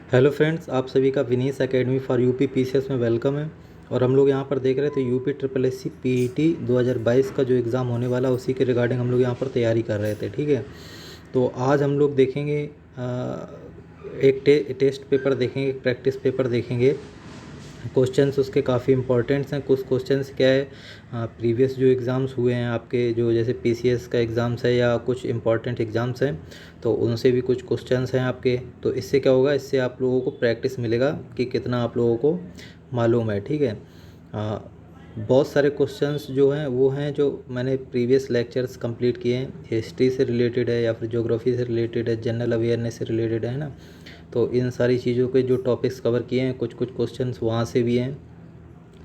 Hello friends, आप सभी का विनीस एकेडमी फॉर यूपी पीसीएस में वेलकम है। और हम लोग यहाँ पर देख रहे थे यूपी ट्रिपल एससी पीईटी 2022 का जो एग्ज़ाम होने वाला उसी के रिगार्डिंग हम लोग यहाँ पर तैयारी कर रहे थे। ठीक है, तो आज हम लोग देखेंगे एक टेस्ट पेपर देखेंगे, एक प्रैक्टिस पेपर देखेंगे। क्वेश्चंस उसके काफ़ी इंपॉर्टेंट्स हैं। कुछ क्वेश्चंस क्या है, प्रीवियस जो एग्ज़ाम्स हुए हैं आपके, जो जैसे पीसीएस का एग्ज़ाम्स है या कुछ इंपॉर्टेंट एग्ज़ाम्स हैं, तो उनसे भी कुछ क्वेश्चंस हैं आपके। तो इससे क्या होगा, इससे आप लोगों को प्रैक्टिस मिलेगा कि कितना आप लोगों को मालूम है। ठीक है, बहुत सारे क्वेश्चंस जो हैं वो हैं जो मैंने प्रीवियस लेक्चर्स कंप्लीट किए हैं। हिस्ट्री से रिलेटेड है या फिर ज्योग्राफी से रिलेटेड है, जनरल अवेयरनेस से रिलेटेड है ना। तो इन सारी चीज़ों के जो टॉपिक्स कवर किए हैं, कुछ कुछ क्वेश्चंस वहाँ से भी हैं।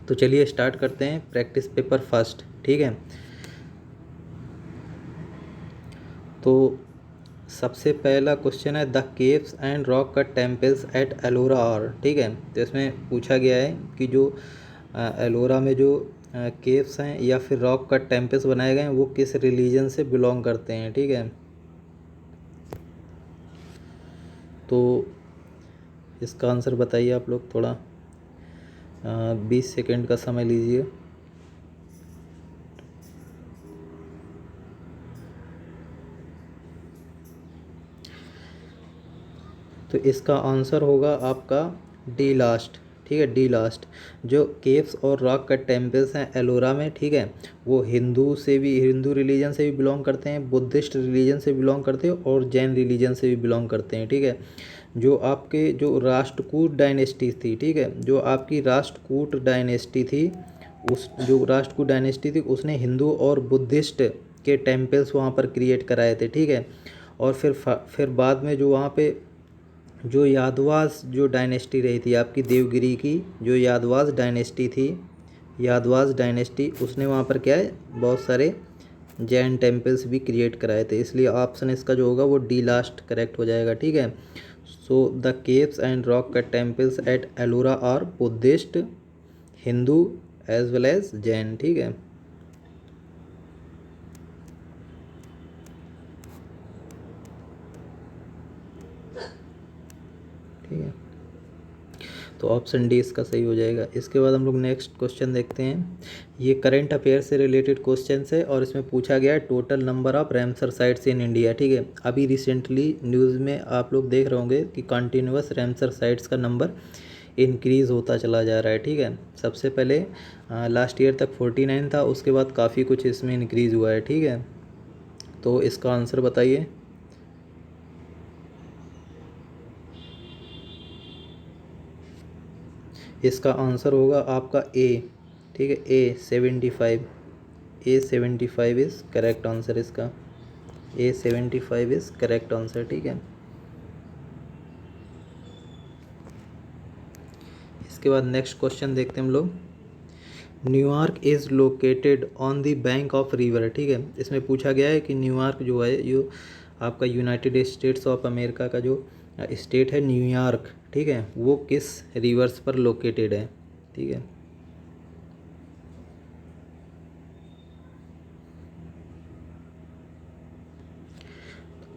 तो चलिए स्टार्ट करते हैं प्रैक्टिस पेपर फर्स्ट। ठीक है, तो सबसे पहला क्वेश्चन है the caves and rock cut temples at Ellora are. ठीक है, तो इसमें पूछा गया है कि जो एलोरा में जो केव्स हैं या फिर रॉक कट टेम्पल्स बनाए गए हैं वो किस रिलीजन से बिलोंग करते हैं। ठीक है, तो इसका आंसर बताइए आप लोग। थोड़ा 20 सेकेंड का समय लीजिए। तो इसका आंसर होगा आपका डी लास्ट। ठीक है, डी लास्ट। जो केव्स और रॉक कट टेम्पल्स हैं एलोरा में, ठीक है, वो हिंदू रिलीजन से भी बिलोंग करते हैं, बुद्धिस्ट रिलीजन से बिलोंग करते हैं और जैन रिलीजन से भी बिलोंग करते हैं। ठीक है, जो आपके जो राष्ट्रकूट डायनेस्टी थी, ठीक है, जो आपकी राष्ट्रकूट डायनेस्टी थी, उस जो राष्ट्रकूट डायनेस्टी थी उसने हिंदू और बुद्धिस्ट के टेम्पल्स वहाँ पर क्रिएट कराए थे। ठीक है, और फिर बाद में जो वहाँ पे जो यादवास जो डायनेस्टी रही थी आपकी देवगिरी की, जो यादवास डायनेस्टी थी, यादवास डायनेस्टी, उसने वहाँ पर क्या है बहुत सारे जैन टेम्पल्स भी क्रिएट कराए थे। इसलिए ऑप्शन इसका जो होगा वो डी लास्ट करेक्ट हो जाएगा। ठीक है, so the caves and rock cut temples at Ellora are Buddhist, Hindu as well as Jain. ठीक है, ठीक है, तो ऑप्शन डी इसका सही हो जाएगा। इसके बाद हम लोग नेक्स्ट क्वेश्चन देखते हैं। ये करंट अफेयर से रिलेटेड क्वेश्चन है और इसमें पूछा गया है total number of Ramsar sites in India. ठीक है, अभी रिसेंटली न्यूज़ में आप लोग देख रहे होंगे कि कंटिन्यूस रैमसर साइट्स का नंबर इंक्रीज़ होता चला जा रहा है। ठीक है, सबसे पहले लास्ट ईयर तक 49 था, उसके बाद काफ़ी कुछ इसमें इंक्रीज़ हुआ है। ठीक है, तो इसका आंसर बताइए। इसका आंसर होगा आपका ए। ठीक है, ए 75। ए 75 इज़ करेक्ट आंसर इसका। ए 75 इज़ करेक्ट आंसर। ठीक है, इसके बाद नेक्स्ट क्वेश्चन देखते हैं हम लोग। New York is located on the bank of river. ठीक है, इसमें पूछा गया है कि न्यूयॉर्क जो है, जो आपका यूनाइटेड स्टेट्स ऑफ अमेरिका का जो स्टेट है न्यूयॉर्क, ठीक है, वो किस रिवर्स पर लोकेटेड है। ठीक है,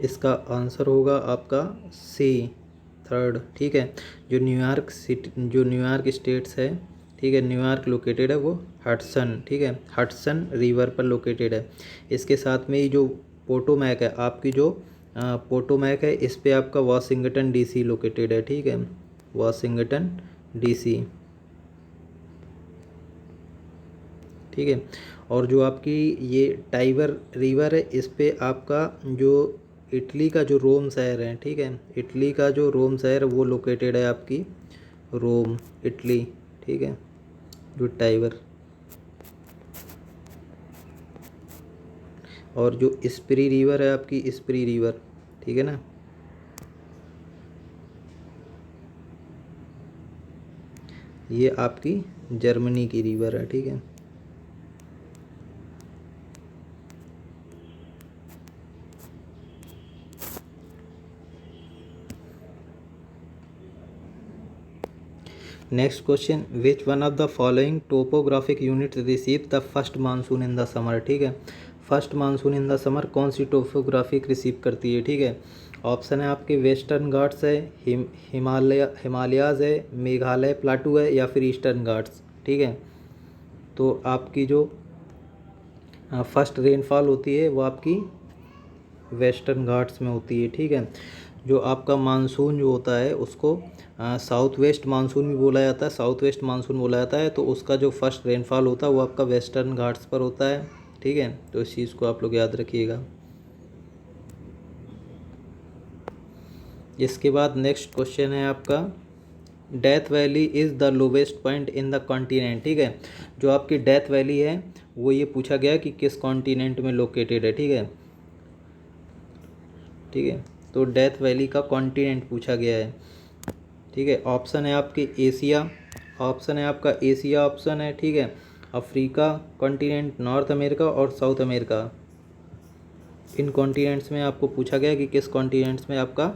इसका आंसर होगा आपका सी, थर्ड। ठीक है, जो न्यूयॉर्क सिटी, जो न्यूयॉर्क स्टेट्स है, ठीक है, न्यूयॉर्क लोकेटेड है वो हडसन, ठीक है, हडसन रिवर पर लोकेटेड है। इसके साथ में ही जो पोटोमैक है आपकी, जो पोटोमैक है, इस पे आपका वाशिंगटन डीसी लोकेटेड है। ठीक है, वाशिंगटन डीसी। ठीक है, और जो आपकी ये टाइबर रिवर है, इस पे आपका जो इटली का जो रोम शहर है, ठीक है, इटली का जो रोम शहर है वो लोकेटेड है आपकी रोम, इटली। ठीक है, जो टाइबर, और जो स्प्री रिवर है आपकी, स्प्री रिवर, ठीक है ना, ये आपकी जर्मनी की रिवर है। ठीक है, next question, which one of the following topographic unit receive the first monsoon in the summer. ठीक है, first monsoon in the summer कौन सी टोपोग्राफिक रिसीव करती है, ठीक है। ऑप्शन है आपके वेस्टर्न घाट्स है, हिमालयाज़ है, मेघालय प्लाटू है, या फिर ईस्टर्न घाट्स, ठीक है। तो आपकी जो फर्स्ट रेनफॉल होती है वो आपकी वेस्टर्न घाट्स में होती है, ठीक है। जो आपका मानसून जो होता है उसको साउथ वेस्ट मानसून भी बोला जाता है, साउथ वेस्ट मानसून बोला जाता है। तो उसका जो फर्स्ट रेनफॉल होता है वो आपका वेस्टर्न घाट्स पर होता है, ठीक है। तो इस चीज़ को आप लोग याद रखिएगा। इसके बाद नेक्स्ट क्वेश्चन है आपका, death valley is the lowest point in the continent, ठीक है। जो आपकी डेथ वैली है वो ये पूछा गया कि किस कॉन्टिनेंट में लोकेटेड है, ठीक है। ठीक है, तो डेथ वैली का कॉन्टिनेंट पूछा गया है, ठीक है। ऑप्शन है आपके एशिया, ऑप्शन है आपका एशिया ऑप्शन है, ठीक है। अफ्रीका कॉन्टिनेंट, नॉर्थ अमेरिका और साउथ अमेरिका, इन कॉन्टिनेंट्स में आपको पूछा गया कि किस कॉन्टिनेंट्स में आपका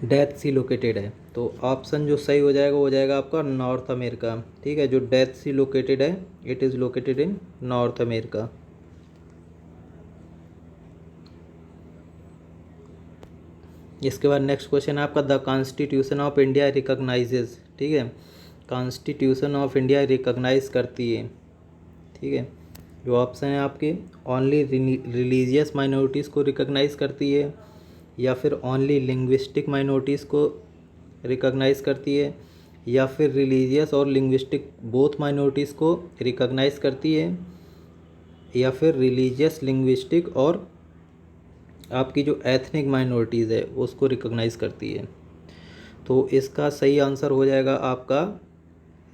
डेथ सी लोकेटेड है। तो ऑप्शन जो सही हो जाएगा वो हो जाएगा आपका नॉर्थ अमेरिका, ठीक है। जो डेथ सी लोकेटेड है it is located in north America. इसके बाद नेक्स्ट क्वेश्चन है आपका, the constitution of India recognises, ठीक है। कॉन्स्टिट्यूशन ऑफ इंडिया रिकॉग्नाइज करती है, ठीक है। जो ऑप्शन है आपके, ओनली रिलीजियस माइनॉरिटीज़ को रिकॉग्नाइज करती है, या फिर ओनली लिंग्विस्टिक माइनॉरिटीज़ को रिकॉग्नाइज करती है, या फिर रिलीजियस और लिंग्विस्टिक बोथ माइनॉरिटीज़ को रिकॉग्नाइज करती है, या फिर रिलीजियस लिंग्विस्टिक और आपकी जो एथनिक माइनॉरिटीज़ है उसको रिकॉग्नाइज करती है। तो इसका सही आंसर हो जाएगा आपका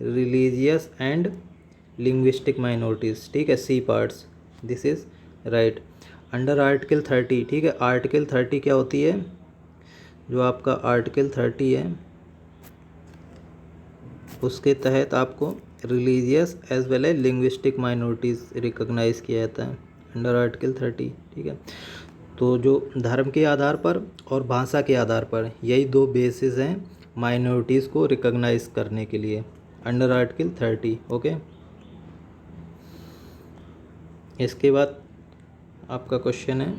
रिलीजियस एंड लिंग्विस्टिक माइनॉरिटीज़, ठीक है, C parts, this is right. Under article 30, ठीक है। आर्टिकल 30 क्या होती है, जो आपका आर्टिकल 30 है उसके तहत आपको religious as well as linguistic minorities recognise किया जाता है अंडर आर्टिकल 30, ठीक है। तो जो धर्म के आधार पर और भाषा के आधार पर, यही दो बेसिस हैं माइनॉरिटीज़ को रिकॉग्नाइज करने के लिए अंडर आर्टिकल 30, ओके। इसके बाद आपका क्वेश्चन है,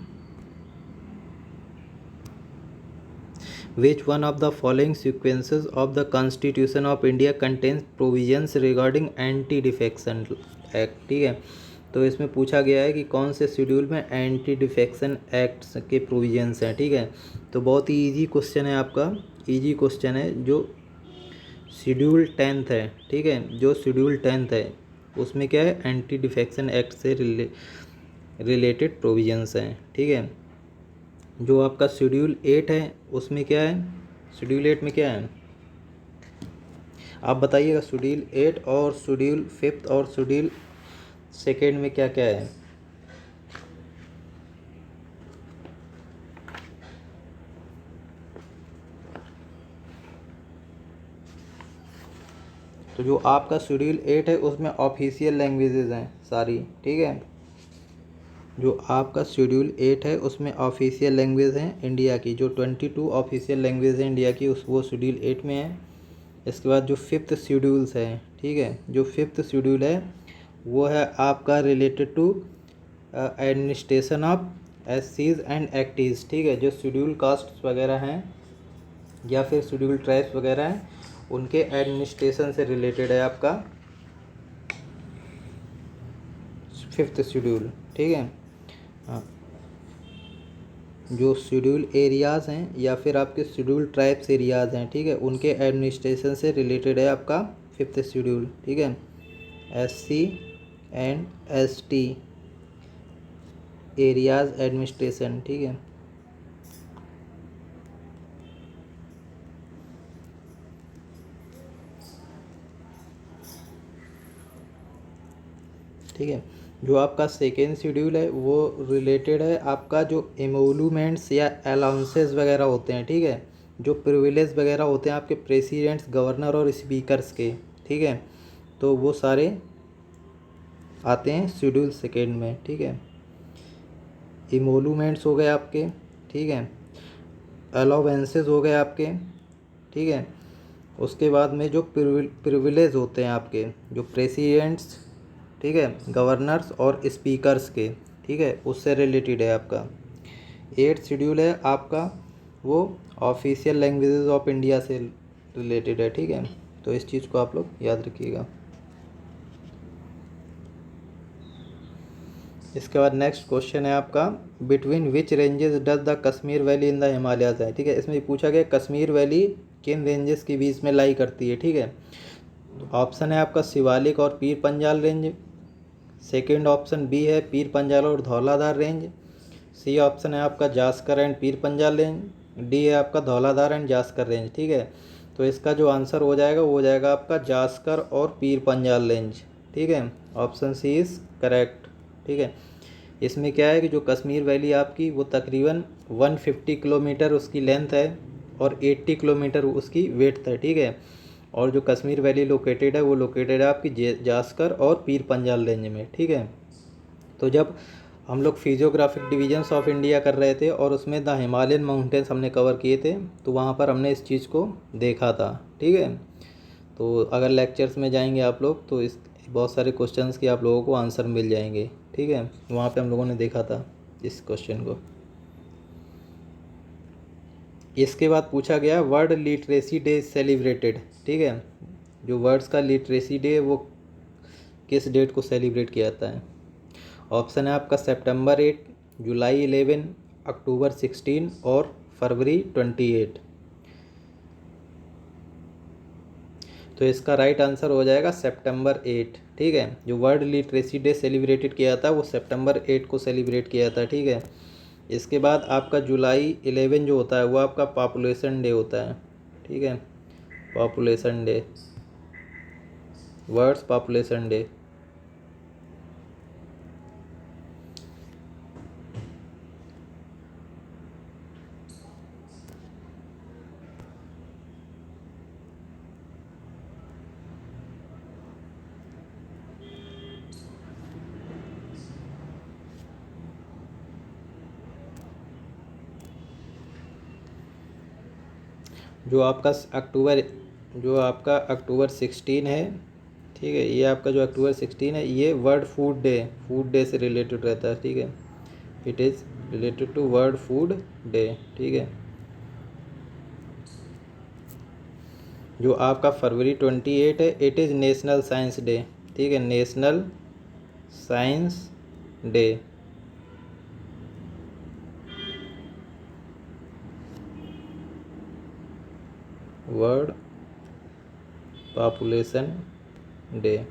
विच one of the following sequences of the constitution of India contains provisions regarding anti defection act, ठीक है। तो इसमें पूछा गया है कि कौन से शेड्यूल में एंटी डिफेक्शन एक्ट्स के प्रोविजंस हैं, ठीक है। तो बहुत ही ईजी क्वेश्चन है आपका, ईजी क्वेश्चन है। जो शेड्यूल 10th है, ठीक है, जो शेड्यूल 10th है उसमें क्या है, एंटी डिफेक्शन एक्ट से रिलेटेड प्रोविजंस हैं, ठीक है। जो आपका शेड्यूल 8 है उसमें क्या है, शेड्यूल 8 में क्या है आप बताइएगा। शेड्यूल 8 और शेड्यूल 5 और शेड्यूल 2 में क्या क्या है। तो जो आपका शेड्यूल 8 है उसमें ऑफिशियल लैंग्वेजेस हैं सारी, ठीक है। जो आपका शेड्यूल 8 है उसमें ऑफिशियल लैंग्वेज हैं इंडिया की, जो 22 ऑफिशियल लैंग्वेज हैं इंडिया की उस वो शेड्यूल 8 में है। इसके बाद जो 5th शेड्यूल्स है, ठीक है, जो 5th शेड्यूल है वो है आपका रिलेटेड टू एडमिनिस्ट्रेशन ऑफ एससीज एंड एक्टीज़, ठीक है। जो शेड्यूल कास्ट वगैरह हैं या फिर शेड्यूल ट्राइब्स वगैरह हैं उनके एडमिनिस्ट्रेशन से रिलेटेड है आपका 5th शेड्यूल, ठीक है। हाँ, जो शेड्यूल एरियाज़ हैं या फिर आपके शेड्यूल ट्राइब्स एरियाज़ हैं, ठीक है, उनके एडमिनिस्ट्रेशन से रिलेटेड है आपका 5th शेड्यूल, ठीक है। SC and ST areas administration, ठीक है। ठीक है, जो आपका सेकेंड शेड्यूल है वो रिलेटेड है आपका जो एमोलूमेंट्स या अलाउंसेस वगैरह होते हैं, ठीक है, जो प्रिविलेज वगैरह होते हैं आपके प्रेसिडेंट्स, गवर्नर और स्पीकर्स के, ठीक है। तो वो सारे आते हैं शेड्यूल 2 में, ठीक है। एमोलूमेंट्स हो गए आपके, ठीक है, अलाउंसेस हो गए आपके, ठीक है। उसके बाद में जो प्रिविलेज होते हैं आपके जो प्रेसिडेंट्स, ठीक है, गवर्नर्स और स्पीकर्स के, ठीक है, उससे रिलेटेड है आपका। 8 शेड्यूल है आपका वो ऑफिशियल लैंग्वेजेस ऑफ इंडिया से रिलेटेड है, ठीक है, तो इस चीज़ को आप लोग याद रखिएगा। इसके बाद नेक्स्ट क्वेश्चन है आपका, between which ranges does the Kashmir valley in the Himalayas है, ठीक है, इसमें पूछा गया कश्मीर वैली किन रेंजेस के बीच में लाई करती है, ठीक है। ऑप्शन है आपका शिवालिक और Pir Panjal range, second option B है पीर पंजाल और धौलाधार रेंज, सी ऑप्शन है आपका Zanskar and Pir Panjal range, D है आपका धौलाधार एंड जास्कर रेंज, ठीक है। तो इसका जो आंसर हो जाएगा वो हो जाएगा आपका जास्कर और पीर पंजाल रेंज, ठीक है, ऑप्शन सी इज़ करेक्ट, ठीक है। इसमें क्या है कि जो कश्मीर वैली आपकी वो तकरीबन 150 किलोमीटर उसकी लेंथ है और 80 किलोमीटर उसकी वेड्थ है, ठीक है। और जो कश्मीर वैली लोकेटेड है वो लोकेटेड है आपकी जास्कर और पीर पंजाल रेंज में, ठीक है। तो जब हम लोग फिजियोग्राफिक डिवीजन्स ऑफ इंडिया कर रहे थे और उसमें द हिमालयन माउंटेन्स हमने कवर किए थे, तो वहाँ पर हमने इस चीज़ को देखा था, ठीक है। तो अगर लेक्चर्स में जाएंगे आप लोग तो इस बहुत सारे क्वेश्चंस के आप लोगों को आंसर मिल जाएंगे, ठीक है, वहाँ पे हम लोगों ने देखा था इस क्वेश्चन को। इसके बाद पूछा गया वर्ल्ड लिटरेसी डे सेलिब्रेटेड, ठीक है, जो वर्ड्स का लिटरेसी डे वो किस डेट को सेलिब्रेट किया जाता है। ऑप्शन है आपका सितंबर 8, जुलाई 11, अक्टूबर 16 और फरवरी 28। तो इसका राइट आंसर हो जाएगा सितंबर 8, ठीक है। जो वर्ल्ड लिटरेसी डे सेलिब्रेटेड किया जाता है वो सितंबर 8 को सेलिब्रेट किया जाता है, ठीक है। इसके बाद आपका जुलाई 11 जो होता है वो आपका पॉपुलेशन डे होता है, ठीक है, population day, world population day. जो आपका अक्टूबर 16 है, ठीक है, ये आपका जो अक्टूबर 16 है ये वर्ल्ड फूड डे से रिलेटेड रहता है, ठीक है, it is related to world food day, ठीक है। जो आपका फरवरी 28 है it is national science day, ठीक है, national science day. World population day.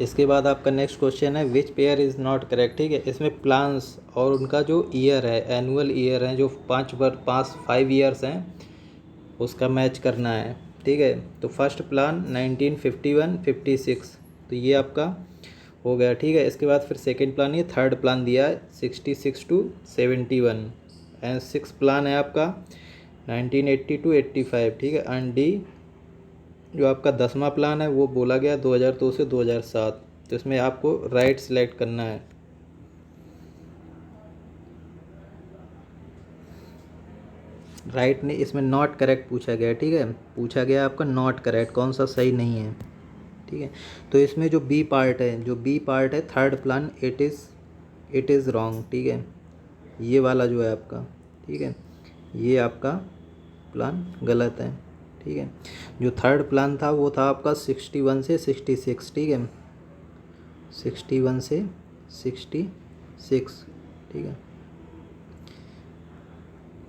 इसके बाद आपका नेक्स्ट क्वेश्चन है which pair is not correct, ठीक है। इसमें प्लान्स और उनका जो ईयर है एनुअल ईयर है जो 5 ईयर्स हैं उसका मैच करना है, ठीक है। तो फर्स्ट प्लान 1951-56, तो ये आपका हो गया, ठीक है। इसके बाद फिर सेकंड प्लान, ये थर्ड प्लान दिया है 66-71 एंड सिक्स प्लान है आपका 1980-85, ठीक है। एंड डी जो आपका 10वां प्लान है वो बोला गया 2002 से 2007, तो इसमें आपको राइट सेलेक्ट करना है। राइट ने इसमें नॉट करेक्ट पूछा गया, ठीक है, पूछा गया आपका नॉट करेक्ट कौन सा सही नहीं है, ठीक है। तो इसमें जो बी पार्ट है third plan it is wrong, ठीक है, ये वाला जो है आपका, ठीक है, ये आपका प्लान गलत है, ठीक है। जो थर्ड प्लान था वो था आपका 61 से 66, ठीक है, 61 से 66, ठीक है।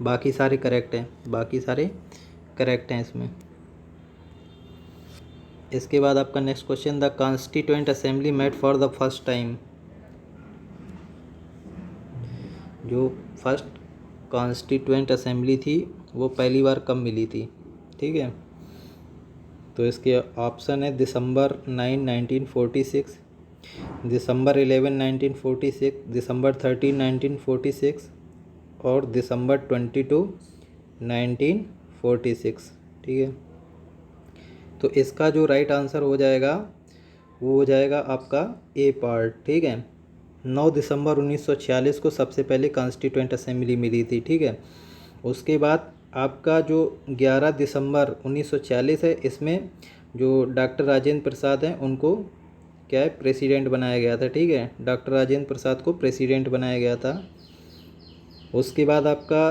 बाकी सारे करेक्ट हैं इसमें। इसके बाद आपका next question the constituent assembly met for the first time, जो फर्स्ट कॉन्स्टिट्यूएंट असेंबली थी वो पहली बार कब मिली थी, ठीक है। तो इसके ऑप्शन है दिसंबर 9, 1946, दिसंबर 11, 1946, दिसंबर 13, 1946 और दिसंबर 22, 1946, ठीक है। तो इसका जो राइट आंसर हो जाएगा वो हो जाएगा आपका ए पार्ट, ठीक है। 9 दिसंबर 1946 को सबसे पहले कॉन्स्टिट्यूएंट असेंबली मिली थी, ठीक है। उसके बाद आपका जो 11 दिसंबर 1946 है इसमें जो डॉक्टर राजेंद्र प्रसाद हैं उनको क्या है, प्रेसिडेंट बनाया गया था। ठीक है, डॉक्टर राजेंद्र प्रसाद को प्रेसिडेंट बनाया गया था। उसके बाद आपका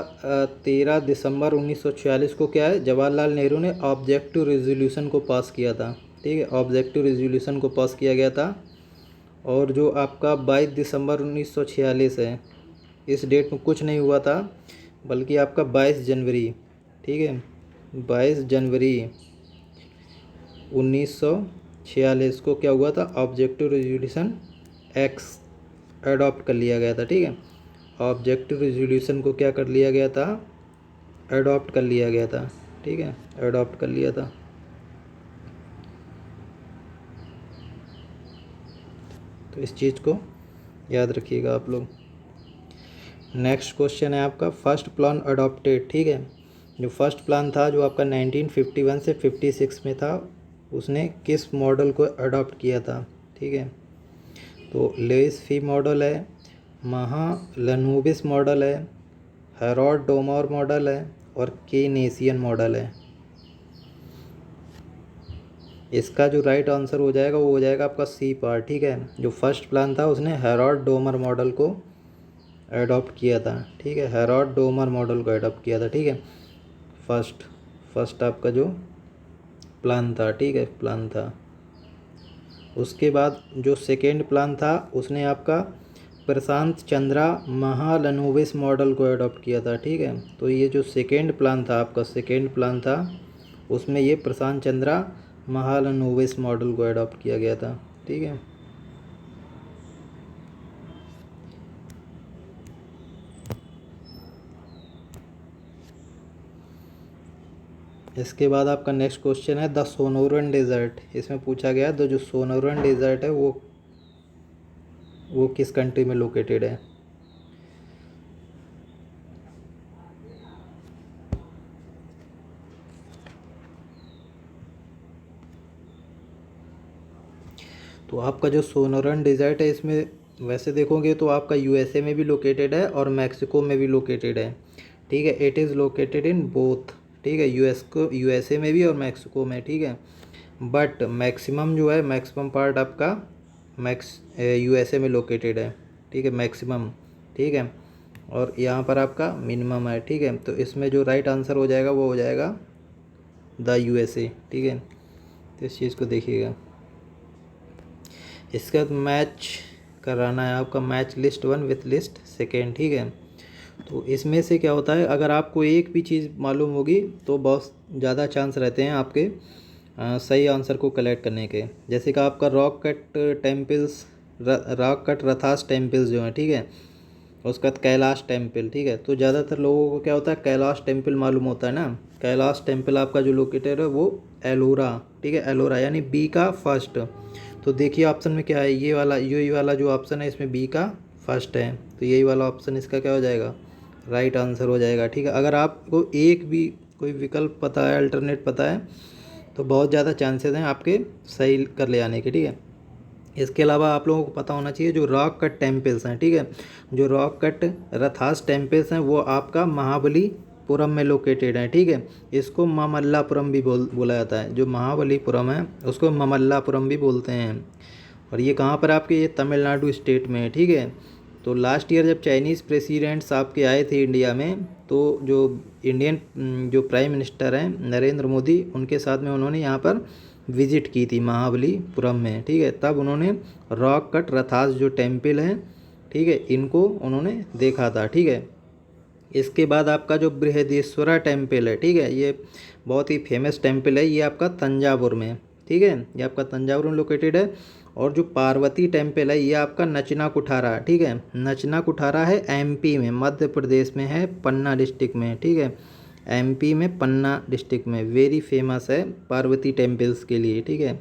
13 दिसंबर 1946 को क्या है, जवाहरलाल नेहरू ने ऑब्जेक्टिव रेजोल्यूशन को पास किया था। ठीक है, ऑब्जेक्टिव रेजोल्यूशन को पास किया गया था। और जो आपका 22 दिसंबर 1946 है, इस डेट में कुछ नहीं हुआ था, बल्कि आपका 22 जनवरी, ठीक है, 22 जनवरी 1946 को क्या हुआ था, ऑब्जेक्टिव रेजोल्यूशन एक्स अडॉप्ट कर लिया गया था। ठीक है, ऑब्जेक्टिव रेजोल्यूशन को क्या कर लिया गया था, अडॉप्ट कर लिया गया था। ठीक है, अडॉप्ट कर लिया था। तो इस चीज़ को याद रखिएगा आप लोग। नेक्स्ट क्वेश्चन है आपका, फर्स्ट प्लान अडॉप्टेड। ठीक है, जो फर्स्ट प्लान था जो आपका 1951 से 56 में था, उसने किस मॉडल को अडॉप्ट किया था। ठीक है, तो लेविस फी मॉडल है, महालनोबिस मॉडल है, हेरोल्ड डोमर मॉडल है, और केनेसियन मॉडल है। इसका जो राइट आंसर हो जाएगा वो हो जाएगा आपका सी पार्ट। ठीक है, जो फर्स्ट प्लान था उसने हेरोल्ड डोमर मॉडल को अडॉप्ट किया था। ठीक है, हेरोल्ड डोमर मॉडल को अडॉप्ट किया था। ठीक है, फर्स्ट आपका जो प्लान था, ठीक है, प्लान था। उसके बाद जो सेकेंड प्लान था उसने आपका प्रशांत चंद्रा महालनोबिस मॉडल को अडॉप्ट किया था। ठीक है, तो ये जो सेकेंड प्लान था आपका, सेकेंड प्लान था, उसमें ये प्रशांत चंद्रा महालनोबिस मॉडल को अडॉप्ट किया गया था। ठीक है, इसके बाद आपका नेक्स्ट क्वेश्चन है द सोनोरन डेजर्ट। इसमें पूछा गया तो जो सोनोरन डेजर्ट है वो किस कंट्री में लोकेटेड है। तो आपका जो सोनोरन डेजर्ट है, इसमें वैसे देखोगे तो आपका यूएसए में भी लोकेटेड है और मैक्सिको में भी लोकेटेड है। ठीक है, it is located in both. ठीक है, यूएसए में भी और मैक्सिको में। ठीक है, बट मैक्सिमम जो है, मैक्सिमम पार्ट आपका यूएसए में लोकेटेड है। ठीक है, मैक्सिमम। ठीक है, और यहाँ पर आपका मिनिमम है। ठीक है, तो इसमें जो राइट आंसर हो जाएगा वो हो जाएगा द यूएसए। ठीक है, तो इस चीज़ को देखिएगा। इसके बाद मैच कराना है आपका, match list 1 with list second. ठीक है, तो इसमें से क्या होता है, अगर आपको एक भी चीज़ मालूम होगी तो बहुत ज़्यादा चांस रहते हैं आपके सही आंसर को कलेक्ट करने के। जैसे कि आपका रॉक कट रथास टेम्पल्स जो है, ठीक है, उसके बाद कैलाश टेम्पल। ठीक है, तो ज़्यादातर लोगों को क्या होता है, कैलाश टेम्पल मालूम होता है ना। कैलाश टेम्पल आपका जो लोकेटेड है वो एलोरा। ठीक है, एलोरा, यानी बी का फर्स्ट। तो देखिए ऑप्शन में क्या है, ये वाला जो ऑप्शन है इसमें बी का फर्स्ट है, तो यही वाला ऑप्शन इसका क्या हो जाएगा, राइट आंसर हो जाएगा। ठीक है, अगर आपको एक भी कोई विकल्प पता है, अल्टरनेट पता है, तो बहुत ज़्यादा चांसेस हैं आपके सही कर ले आने के। ठीक है, इसके अलावा आप लोगों को पता होना चाहिए जो रॉक कट टेम्पल्स हैं। ठीक है, जो रॉक कट रथास टेम्पल्स हैं वो आपका महाबलीपुरम में लोकेटेड है। ठीक है, इसको ममल्लापुरम भी बोला जाता है। जो महाबलीपुरम है उसको ममल्लापुरम भी बोलते हैं। और ये कहाँ पर आपके, ये तमिलनाडु स्टेट में है। ठीक है, तो लास्ट ईयर जब चाइनीज़ प्रेसिडेंट्स आपके आए थे इंडिया में, तो जो इंडियन जो प्राइम मिनिस्टर हैं नरेंद्र मोदी, उनके साथ में उन्होंने यहाँ पर विजिट की थी महाबलीपुरम में। ठीक है, तब उन्होंने रॉक कट रथास जो टेम्पल हैं, ठीक है, इनको उन्होंने देखा था। ठीक है, इसके बाद आपका जो बृहदेश्वरा टेम्पल है, ठीक है, ये बहुत ही फेमस टेम्पल है, ये आपका तंजावुर में। ठीक है, ये आपका तंजावुर में लोकेटेड है। और जो पार्वती टेम्पल है ये आपका नचना कुठारा। ठीक है, नचना कुठारा है एमपी में, मध्य प्रदेश में है, पन्ना डिस्ट्रिक्ट में। ठीक है, एमपी में पन्ना डिस्ट्रिक्ट में, वेरी फेमस है पार्वती टेम्पल्स के लिए। ठीक है,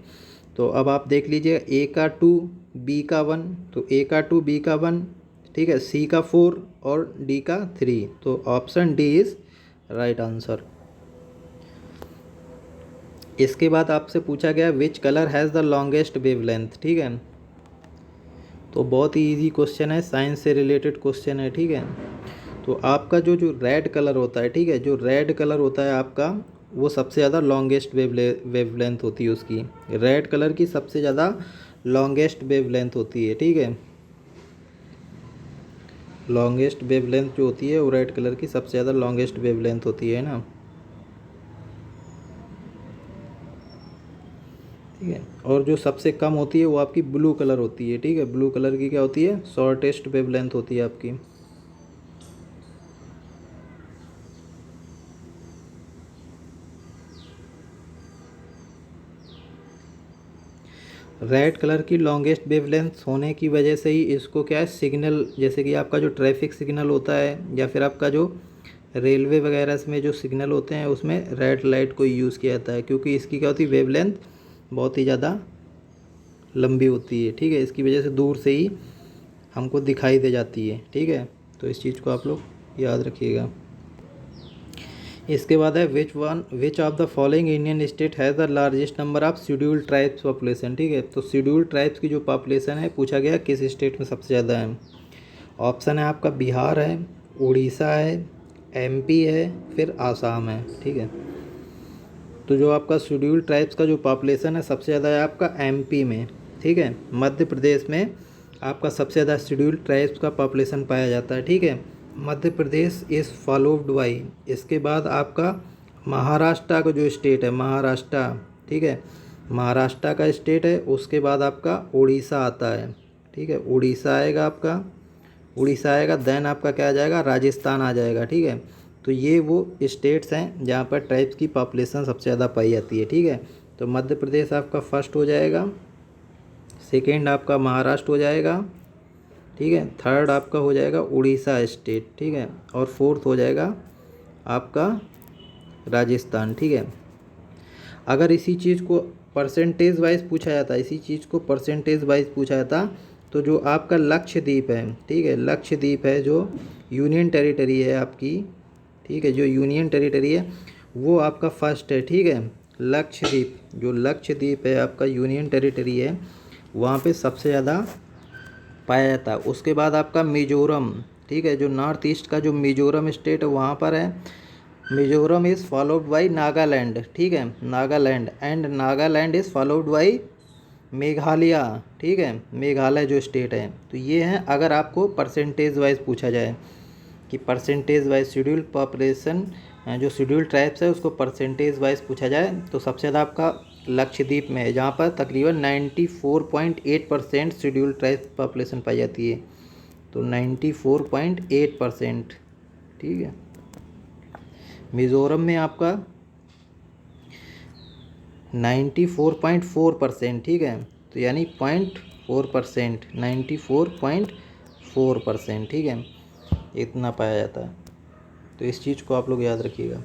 तो अब आप देख लीजिए, ए का 2 बी का 1, तो ए का 2 बी का 1, ठीक है, सी का 4 और डी का 3, तो option D is right answer. इसके बाद आपसे पूछा गया which colour has the longest wavelength. ठीक है, तो बहुत ही इजी क्वेश्चन है, साइंस से रिलेटेड क्वेश्चन है। ठीक है, तो आपका जो रेड कलर होता है, ठीक है, जो रेड कलर होता है आपका, वो सबसे ज़्यादा लॉन्गेस्ट वेवलेंथ होती है उसकी। रेड कलर की सबसे ज़्यादा लॉन्गेस्ट वेवलेंथ होती है, ठीक है। लॉन्गेस्ट वेवलेंथ जो होती है वो रेड कलर की सबसे ज़्यादा लॉन्गेस्ट वेवलेंथ होती है ना, ठीक है। और जो सबसे कम होती है वो आपकी ब्लू कलर होती है, ठीक है। ब्लू कलर की क्या होती है, शॉर्टेस्ट वेवलेंथ होती है आपकी। रेड कलर की लॉन्गेस्ट वेवलेंथ होने की वजह से ही इसको क्या है, सिग्नल, जैसे कि आपका जो ट्रैफिक सिग्नल होता है या फिर आपका जो रेलवे वगैरह में जो सिग्नल होते हैं उसमें रेड लाइट को यूज़ किया जाता है, क्योंकि इसकी क्या होती है, वेवलेंथ बहुत ही ज़्यादा लंबी होती है, ठीक है। इसकी वजह से दूर से ही हमको दिखाई दे जाती है, ठीक है। तो इस चीज़ को आप लोग याद रखिएगा। इसके बाद है which of the following Indian state has the largest number of scheduled tribes population, ठीक है। तो शेड्यूल्ड ट्राइब्स की जो पॉपुलेशन है पूछा गया किस स्टेट में सबसे ज़्यादा है। ऑप्शन है आपका बिहार है, उड़ीसा है, एमपी है, फिर आसाम है, ठीक है। तो जो आपका शेड्यूल्ड ट्राइब्स का जो पॉपुलेशन है सबसे ज़्यादा है आपका एमपी में, ठीक है। मध्य प्रदेश में आपका सबसे ज़्यादा शेड्यूल्ड ट्राइब्स का पॉपुलेशन पाया जाता है, ठीक है। Madhya Pradesh is followed by, इसके बाद आपका महाराष्ट्र का जो स्टेट है, महाराष्ट्र, ठीक है, महाराष्ट्र का स्टेट है। उसके बाद आपका उड़ीसा आता है, ठीक है, उड़ीसा आएगा आपका, उड़ीसा आएगा, देन आपका क्या आ जाएगा, राजस्थान आ जाएगा, ठीक है। तो ये वो स्टेट्स हैं जहाँ पर ट्राइब्स की पॉपुलेशन सबसे ज़्यादा पाई जाती है, ठीक है। तो मध्य प्रदेश आपका फर्स्ट हो जाएगा, सेकेंड आपका महाराष्ट्र हो जाएगा, ठीक है, थर्ड आपका हो जाएगा उड़ीसा स्टेट, ठीक है, और फोर्थ हो जाएगा आपका राजस्थान, ठीक है। अगर इसी चीज़ को परसेंटेज वाइज पूछा जाता, इसी चीज़ को परसेंटेज वाइज पूछा जाता, तो जो आपका लक्षद्वीप है, ठीक है, लक्षद्वीप है जो यूनियन टेरिटरी है आपकी, ठीक है, जो यूनियन टेरिटरी है वो आपका फर्स्ट है, ठीक है। लक्षद्वीप, जो लक्षद्वीप है आपका यूनियन टेरिटरी है, वहाँ पे सबसे ज़्यादा पाया जाता है। उसके बाद आपका मिजोरम, ठीक है, जो नॉर्थ ईस्ट का जो मिजोरम स्टेट है वहाँ पर है। Mizoram is followed by Nagaland, ठीक है, Nagaland, and Nagaland is followed by Meghalaya, ठीक है, मेघालय जो स्टेट है। तो ये हैं अगर आपको परसेंटेज वाइज पूछा जाए कि परसेंटेज वाइज शेड्यूल्ड पॉपुलेशन, जो शेड्यूल्ड ट्राइब्स है उसको परसेंटेज वाइज पूछा जाए, तो सबसे ज़्यादा आपका लक्षद्वीप में है जहाँ पर तकरीबन 94.8% शेड्यूल्ड ट्राइब्स पॉपुलेशन पाई जाती है। तो 94.8%, ठीक है। मिज़ोरम में आपका 94.4%, ठीक है। तो यानी 0.4%, 94.4%, ठीक है, इतना पाया जाता है। तो इस चीज़ को आप लोग याद रखिएगा।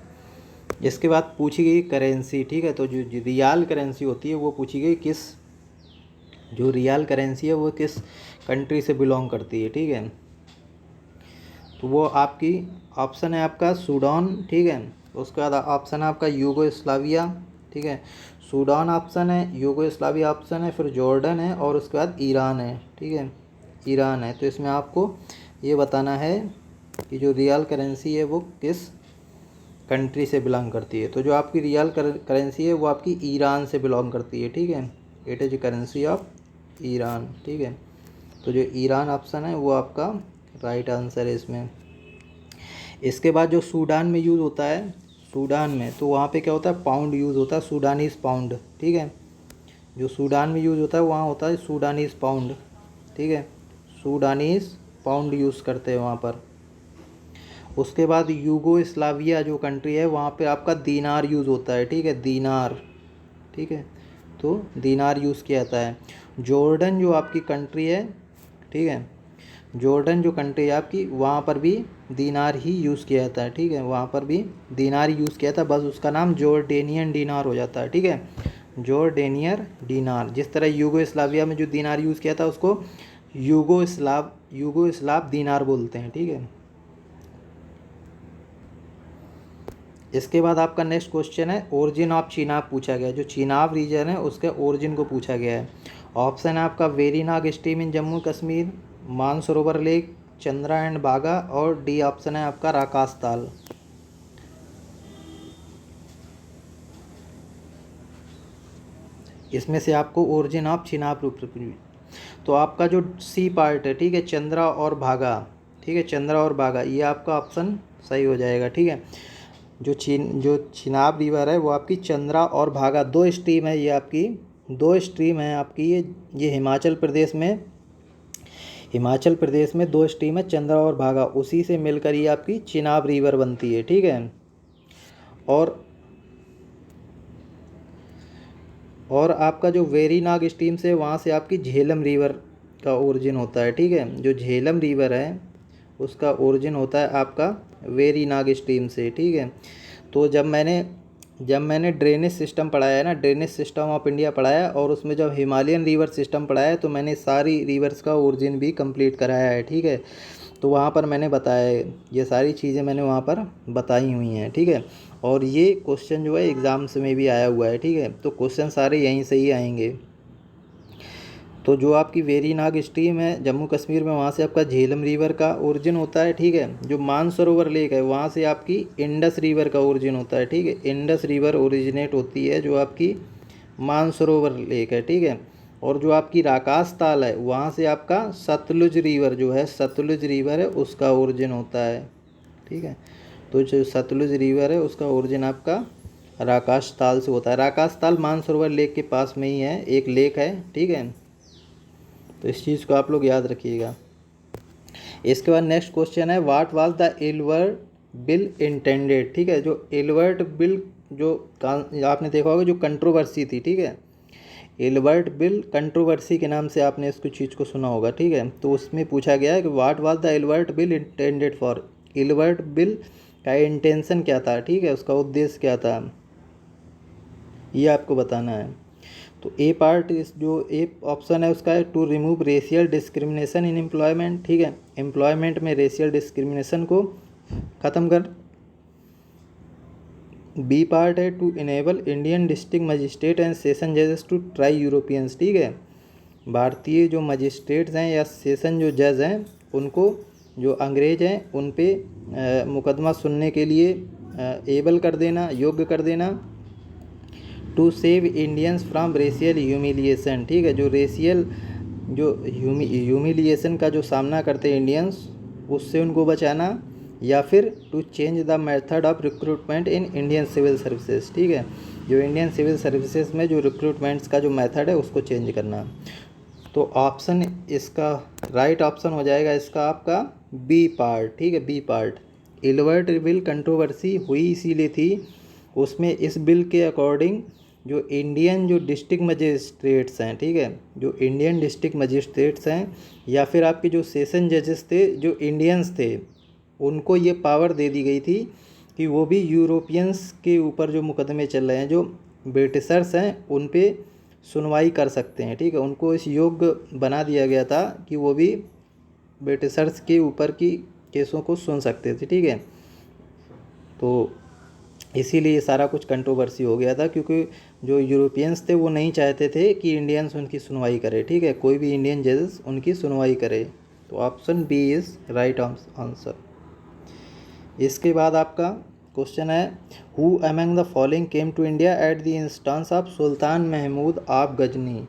इसके बाद पूछी गई करेंसी, ठीक है। तो जो रियाल करेंसी होती है वो पूछी गई किस, जो रियाल करेंसी है वो किस कंट्री से बिलोंग करती है, ठीक है। तो वो आपकी ऑप्शन है आपका सूडान, ठीक है। उसके बाद ऑप्शन है आपका यूगोस्लाविया, ठीक है, सूडान ऑप्शन है, यूगोस्लाविया ऑप्शन है, फिर जॉर्डन है, और उसके बाद ईरान है, ठीक है, ईरान है। तो इसमें आपको ये बताना है कि जो रियल करेंसी है वो किस कंट्री से बिलोंग करती है। तो जो आपकी रियल करेंसी है वो आपकी ईरान से बिलोंग करती है, ठीक है। It is currency of Iran, ठीक है। तो जो ईरान ऑप्शन है वो आपका राइट आंसर है इसमें। इसके बाद जो सूडान में यूज़ होता है, सूडान में, तो वहाँ पे क्या होता है, पाउंड यूज़ होता है, सूडानीज़ पाउंड, ठीक है। जो सूडान में यूज़ होता है वहाँ होता है सूडानीज़ पाउंड, ठीक है, सूडानीज़ पाउंड यूज़ करते हैं वहाँ पर। उसके बाद यूगोस्लाविया जो कंट्री है वहाँ पे आपका दीनार यूज़ होता है, ठीक है, दीनार, ठीक है, तो दीनार यूज़ किया जाता है। जॉर्डन जो आपकी कंट्री है, ठीक है, जॉर्डन जो कंट्री है आपकी वहाँ पर भी दीनार ही यूज़ किया जाता है, ठीक है, वहाँ पर भी दीनार यूज़ किया था, बस उसका नाम जॉर्डेनियन दीनार हो जाता है, ठीक है, जॉर्डेनियर दीनार। जिस तरह यूगोस्लाविया में जो दीनार यूज़ किया था उसको यूगोस्लाव दीनार बोलते हैं, ठीक है। इसके बाद आपका नेक्स्ट क्वेश्चन है ओरिजिन ऑफ चीनाब पूछा गया है। जो चीनाब रीजन है उसके ओरिजिन को पूछा गया है। ऑप्शन है आपका Verinag stream in Jammu Kashmir, Mansarovar lake, Chandra and बागा, और डी ऑप्शन है आपका राकास ताल। इसमें से आपको ओरिजिन ऑफ चिनाब पृथ्वी। तो आपका जो सी पार्ट है, ठीक है, चंद्रा और भागा, ठीक है, चंद्रा और भागा, ये आपका ऑप्शन सही हो जाएगा। ठीक है, जो चिनाब रिवर है वो आपकी चंद्रा और भागा, दो स्ट्रीम है ये आपकी, दो स्ट्रीम है आपकी ये हिमाचल प्रदेश में दो स्ट्रीम है, चंद्रा और भागा, उसी से मिलकर ये आपकी चिनाब रिवर बनती है। ठीक है, और आपका जो वेरीनाग स्ट्रीम से वहाँ से आपकी झेलम रिवर का ओरिजिन होता है। ठीक है, जो झेलम रिवर है उसका ओरिजिन होता है आपका वेरीनाग स्ट्रीम से। ठीक है, तो जब मैंने ड्रेनेज सिस्टम पढ़ाया है ना, ड्रेनेज सिस्टम ऑफ इंडिया पढ़ाया, और उसमें जब हिमालयन रिवर सिस्टम पढ़ाया है, तो मैंने सारी रिवर्स का ओरिजिन भी कंप्लीट कराया है। ठीक है, तो वहाँ पर मैंने बताया है, ये सारी चीज़ें मैंने वहाँ पर बताई हुई हैं। ठीक है, और ये क्वेश्चन जो है एग्ज़ाम्स में भी आया हुआ है। ठीक है, तो क्वेश्चन सारे यहीं से ही आएंगे। तो जो आपकी वेरीनाग स्ट्रीम है जम्मू कश्मीर में, वहाँ से आपका झेलम रिवर का ओरिजिन होता है। ठीक है, जो मानसरोवर लेक है वहाँ से आपकी इंडस रिवर का ओरिजिन होता है। ठीक है, इंडस रिवर ओरिजिनेट होती है जो आपकी मानसरोवर लेक है। ठीक है, और जो आपकी राकास ताल है वहाँ से आपका सतलुज रिवर जो है, सतलुज रिवर है उसका ओरिजिन होता है। ठीक है, तो जो सतलुज रिवर है उसका ओरिजिन आपका राकास ताल से होता है। राकास ताल मानसरोवर लेक के पास में ही है, एक लेक है। ठीक है, तो इस चीज़ को आप लोग याद रखिएगा। इसके बाद नेक्स्ट क्वेश्चन है, what was the Albert bill intended. ठीक है, जो एल्बर्ट बिल जो आपने देखा होगा जो कंट्रोवर्सी थी। ठीक है, एल्बर्ट बिल कंट्रोवर्सी के नाम से आपने इसको चीज़ को सुना होगा। ठीक है, तो उसमें पूछा गया है कि what was the Albert bill intended for. Albert bill का इंटेंशन क्या था, ठीक है, उसका उद्देश्य क्या था, ये आपको बताना है। तो ए पार्ट इस जो ए ऑप्शन है उसका है to remove racial discrimination in employment. ठीक है, एम्प्लॉयमेंट में रेशियल डिस्क्रिमिनेशन को ख़त्म कर। बी पार्ट है to enable Indian district magistrate and session जजेस टू ट्राई यूरोपियंस। ठीक है, भारतीय जो मजिस्ट्रेट्स हैं या सेशन जो जज हैं उनको, जो अंग्रेज हैं उन पे मुकदमा सुनने के लिए एबल कर देना, योग्य कर देना। To save Indians from racial humiliation. ठीक है, जो रेशियल जो ह्यूमिलिएशन का जो सामना करते हैं इंडियंस, उससे उनको बचाना। या फिर to change the method of recruitment in Indian civil services. ठीक है, जो इंडियन सिविल सर्विसेज में जो रिक्रूटमेंट्स का जो मेथड है उसको चेंज करना। तो ऑप्शन इसका राइट ऑप्शन हो जाएगा इसका आपका बी पार्ट। ठीक है, B part. Ilbert bill controversy हुई इसीलिए थी, उसमें इस बिल के अकॉर्डिंग जो इंडियन जो डिस्ट्रिक्ट मजिस्ट्रेट्स हैं, ठीक है, जो इंडियन डिस्ट्रिक्ट मजिस्ट्रेट्स हैं या फिर आपके जो सेशन जजेस थे जो इंडियंस थे, उनको ये पावर दे दी गई थी कि वो भी यूरोपियंस के ऊपर जो मुकदमे चल रहे हैं, जो ब्रिटिशर्स हैं उन पे सुनवाई कर सकते हैं। ठीक है, उनको इस योग्य बना दिया गया था कि वो भी ब्रिटिशर्स के ऊपर की केसों को सुन सकते थे। ठीक है, तो इसीलिए ये सारा कुछ कंट्रोवर्सी हो गया था, क्योंकि जो यूरोपियंस थे वो नहीं चाहते थे कि इंडियंस उनकी सुनवाई करे। ठीक है, कोई भी इंडियन जजेस उनकी सुनवाई करे। तो option B is right answer. इसके बाद आपका क्वेश्चन है, who among the following came to India at the instance of Sultan Mahmud of Ghazni.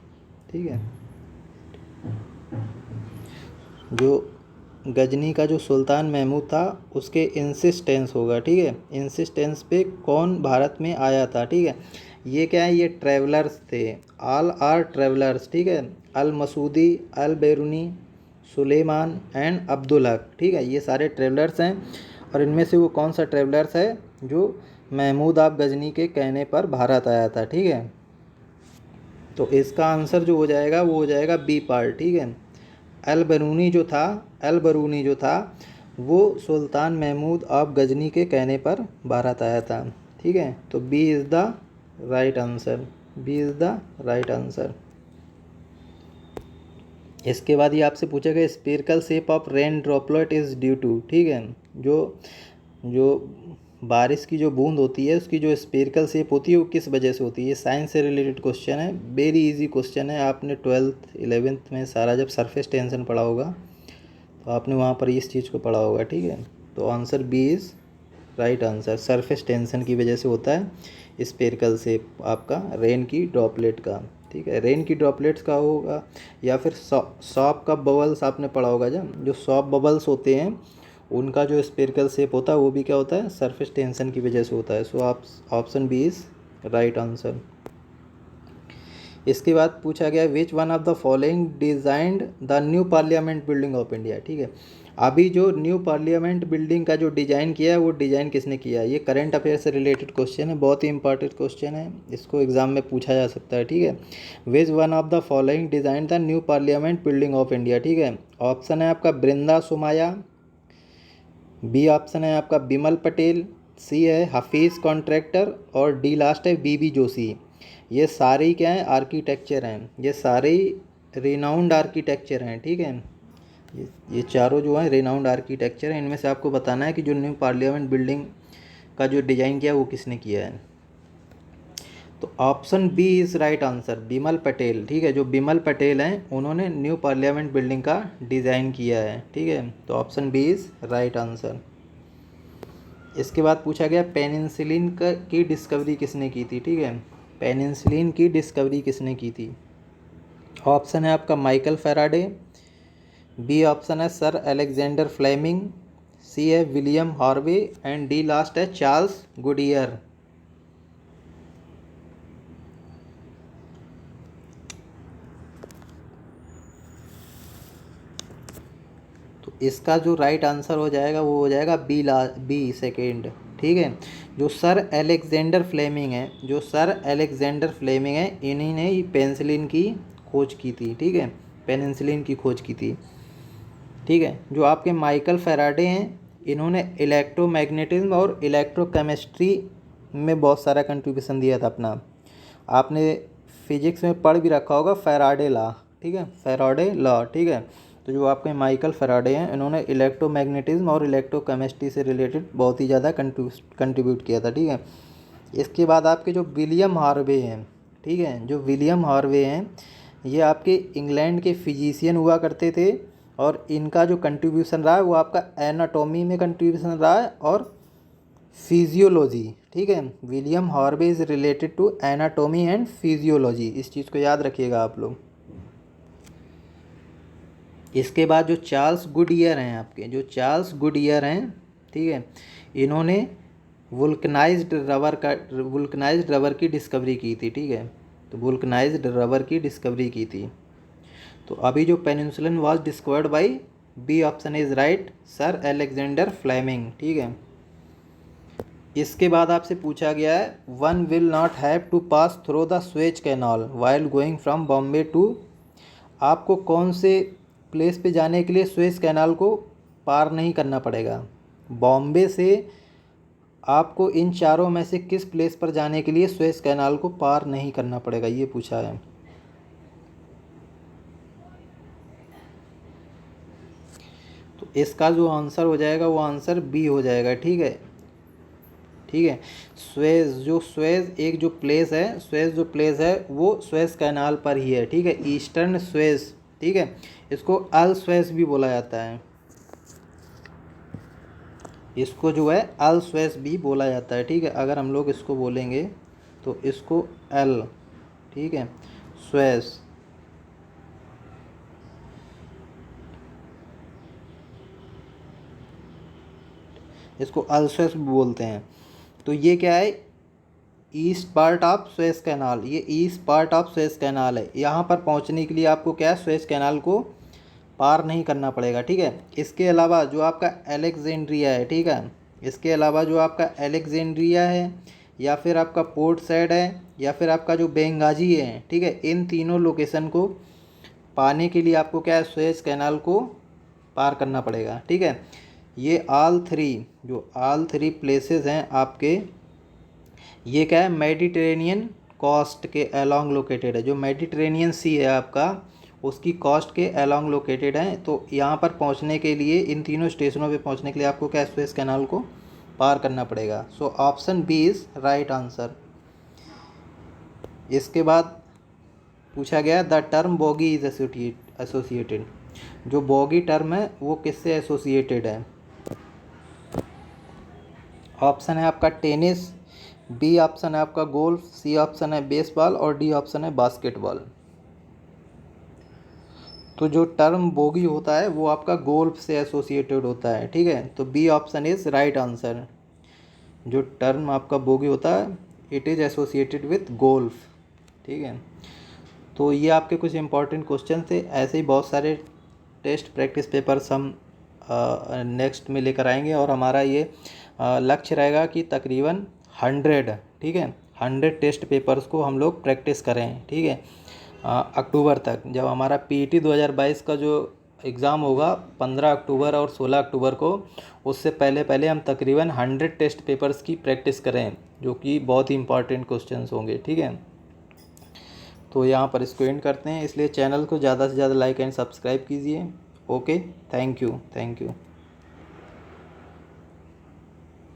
ठीक है, जो गजनी का जो सुल्तान महमूद था उसके इंसिस्टेंस होगा। ठीक है, इंसिस्टेंस पे कौन भारत में आया था। ठीक है, ये क्या है, ये ट्रैवलर्स थे, ऑल आर ट्रैवलर्स। ठीक है, अल मसूदी, अल बैरूनी, सुलेमान एंड अब्दुल हक। ठीक है, ये सारे ट्रैवलर्स हैं, और इनमें से वो कौन सा ट्रैवलर्स है जो महमूद ऑफ गजनी के कहने पर भारत आया था। ठीक है, तो इसका आंसर जो हो जाएगा वो हो जाएगा बी पार्ट। ठीक है, अल बरूनी जो था वो सुल्तान महमूद ऑफ गजनी के कहने पर भारत आया था। ठीक है, तो B is the right answer, B is the right answer. इसके बाद ये आपसे पूछेगा spherical shape of rain droplet is due to. ठीक है, जो बारिश की जो बूंद होती है उसकी जो स्फेरिकल शेप होती है वो किस वजह से होती है। ये साइंस से रिलेटेड क्वेश्चन है, वेरी इजी क्वेश्चन है। आपने 12th 11th में सारा जब सरफेस टेंशन पढ़ा होगा तो आपने वहाँ पर इस चीज़ को पढ़ा होगा। ठीक है, तो answer B is right answer. Surface tension की वजह से होता है स्फेरिकल शेप आपका रेन की ड्रॉपलेट का। ठीक है। रेन की ड्रॉपलेट्स का होगा, या फिर सॉप का बबल्स आपने पढ़ा होगा जब, जो सॉप बबल्स होते हैं उनका जो स्पेरिकल शेप होता है वो भी क्या होता है, सरफेस टेंशन की वजह से होता है। सो आप option B is right answer. इसके बाद पूछा गया which one of the following designed the new parliament building of India. ठीक है, अभी जो न्यू पार्लियामेंट बिल्डिंग का जो डिज़ाइन किया है वो डिज़ाइन किसने किया है। ये करंट अफेयर से रिलेटेड क्वेश्चन है, बहुत ही इंपॉर्टेंट क्वेश्चन है, इसको एग्जाम में पूछा जा सकता है। ठीक है, विच one of the following design the new parliament building of India. ठीक है, ऑप्शन है आपका बृंदा सुमाया, बी ऑप्शन है आपका बिमल पटेल, सी है हफीज़ कॉन्ट्रैक्टर, और डी लास्ट है बीबी जोशी। ये सारे क्या हैं, आर्किटेक्चर हैं, ये सारे रिनाउंड आर्किटेक्चर हैं। ठीक है, ये चारों जो हैं रिनाउंड आर्किटेक्चर हैं। इनमें से आपको बताना है कि जो न्यू पार्लियामेंट बिल्डिंग का जो डिज़ाइन किया वो किसने किया है। तो option B is right answer, Bimal Patel. ठीक है, जो बिमल पटेल हैं उन्होंने न्यू पार्लियामेंट बिल्डिंग का डिज़ाइन किया है। ठीक है, तो option B is right answer. इसके बाद पूछा गया पेनिसिलिन की डिस्कवरी किसने की थी। ठीक है, पेनिसिलिन की डिस्कवरी किसने की थी। ऑप्शन है आपका माइकल फेराडे, बी ऑप्शन है सर अलेक्जेंडर फ्लेमिंग, सी है William Harvey, and D last है चार्ल्स गुडियर। तो इसका जो राइट आंसर हो जाएगा वो हो जाएगा बी सेकेंड। ठीक है, जो सर अलेक्जेंडर फ्लेमिंग है, जो सर अलेक्जेंडर फ्लेमिंग है, इन्हीं ने ही पेनिसिलिन की खोज की थी। ठीक है, पेनिसिलिन की खोज की थी। ठीक है, जो आपके माइकल फेराडे हैं इन्होंने इलेक्ट्रोमैग्नेटिज्म और इलेक्ट्रोकेमिस्ट्री में बहुत सारा कंट्रीब्यूशन दिया था अपना। आपने फिजिक्स में पढ़ भी रखा होगा फेराडे लॉ। ठीक है, फेराडे लॉ। ठीक है, तो जो आपके माइकल फेराडे हैं इन्होंने इलेक्ट्रोमैग्नेटिज्म और इलेक्ट्रोकेमिस्ट्री से रिलेटेड बहुत ही ज़्यादा कंट्रीब्यूट किया था। ठीक है, इसके बाद आपके जो विलियम हार्वे हैं, ठीक है, जो विलियम हार्वे हैं ये आपके इंग्लैंड के फिजिशियन हुआ करते थे, और इनका जो कंट्रीब्यूशन रहा है वो आपका एनाटॉमी में कंट्रीब्यूशन रहा है और फिजियोलॉजी। ठीक है, William Harvey is related to anatomy and physiology, इस चीज़ को याद रखिएगा आप लोग। इसके बाद जो चार्ल्स गुडियर हैं आपके, जो चार्ल्स गुडियर हैं, ठीक है, इन्होंने वुल्कनाइज्ड रबर की डिस्कवरी की थी। ठीक है, तो वुल्कनाइज्ड रबर की डिस्कवरी की थी। तो अभी जो penicillin was discovered by, B option is right, sir Alexander Fleming. ठीक है, इसके बाद आपसे पूछा गया है one will not have to pass through the Suez canal while going from Bombay to. आपको कौन से प्लेस पे जाने के लिए स्वेज कैनाल को पार नहीं करना पड़ेगा। बॉम्बे से आपको इन चारों में से किस प्लेस पर जाने के लिए स्वेज कैनाल को पार नहीं करना पड़ेगा, ये पूछा है। तो इसका जो आंसर हो जाएगा वो आंसर बी हो जाएगा। ठीक है, ठीक है, स्वेज एक जो प्लेस है, स्वेज जो प्लेस है वो स्वेज कैनाल पर ही है। ठीक है, ईस्टर्न स्वेज। ठीक है, इसको अल स्वेज भी बोला जाता है, इसको जो है अल स्वेज भी बोला जाता है। ठीक है, अगर हम लोग इसको बोलेंगे तो इसको एल, ठीक है, स्वेज। इसको अल स्वेज भी बोलते हैं। तो ये क्या है, east part of Suez canal, ये east part of Suez canal है। यहाँ पर पहुँचने के लिए आपको क्या है, स्वेज कैनाल को पार नहीं करना पड़ेगा। ठीक है, इसके अलावा जो आपका एलेक्जेंड्रिया है, ठीक है, इसके अलावा जो आपका एलेक्जेंड्रिया है, या फिर आपका पोर्ट साइड है, या फिर आपका जो बेंगाजी है, ठीक है, इन तीनों लोकेशन को पाने के लिए आपको क्या है, स्वेज कैनाल को पार करना पड़ेगा। ठीक है, ये ऑल थ्री प्लेसेस हैं आपके, ये क्या है, मेडिटेरेनियन कोस्ट के अलोंग लोकेटेड है। जो मेडिटेरेनियन सी है आपका उसकी कोस्ट के अलोंग लोकेटेड है। तो यहाँ पर पहुँचने के लिए, इन तीनों स्टेशनों पे पहुँचने के लिए आपको क्या, स्वेज कैनाल को पार करना पड़ेगा। So option B is right answer. इसके बाद पूछा गया the term bogie is associated. जो बॉगी टर्म है वो किससे एसोसिएटेड है। ऑप्शन है आपका टेनिस, बी ऑप्शन है आपका गोल्फ, सी ऑप्शन है बेसबॉल और डी ऑप्शन है बास्केटबॉल। तो जो टर्म बोगी होता है वो आपका गोल्फ से एसोसिएटेड होता है, ठीक है। तो B option is right answer. जो टर्म आपका बोगी होता है it is associated with golf, ठीक है। तो ये आपके कुछ इंपॉर्टेंट क्वेश्चन थे। ऐसे ही बहुत सारे टेस्ट प्रैक्टिस पेपर्स हम नेक्स्ट में लेकर आएंगे और हमारा ये लक्ष्य रहेगा कि तकरीबन 100, ठीक है, 100 टेस्ट पेपर्स को हम लोग प्रैक्टिस करें, ठीक है। अक्टूबर तक जब हमारा पीईटी 2022 का जो एग्ज़ाम होगा 15 अक्टूबर और 16 अक्टूबर को, उससे पहले पहले हम तकरीबन 100 टेस्ट पेपर्स की प्रैक्टिस करें, जो कि बहुत ही इंपॉर्टेंट क्वेश्चंस होंगे, ठीक है। तो यहाँ पर इसको एंड करते हैं, इसलिए चैनल को ज़्यादा से ज़्यादा लाइक एंड सब्सक्राइब कीजिए। Okay, thank you.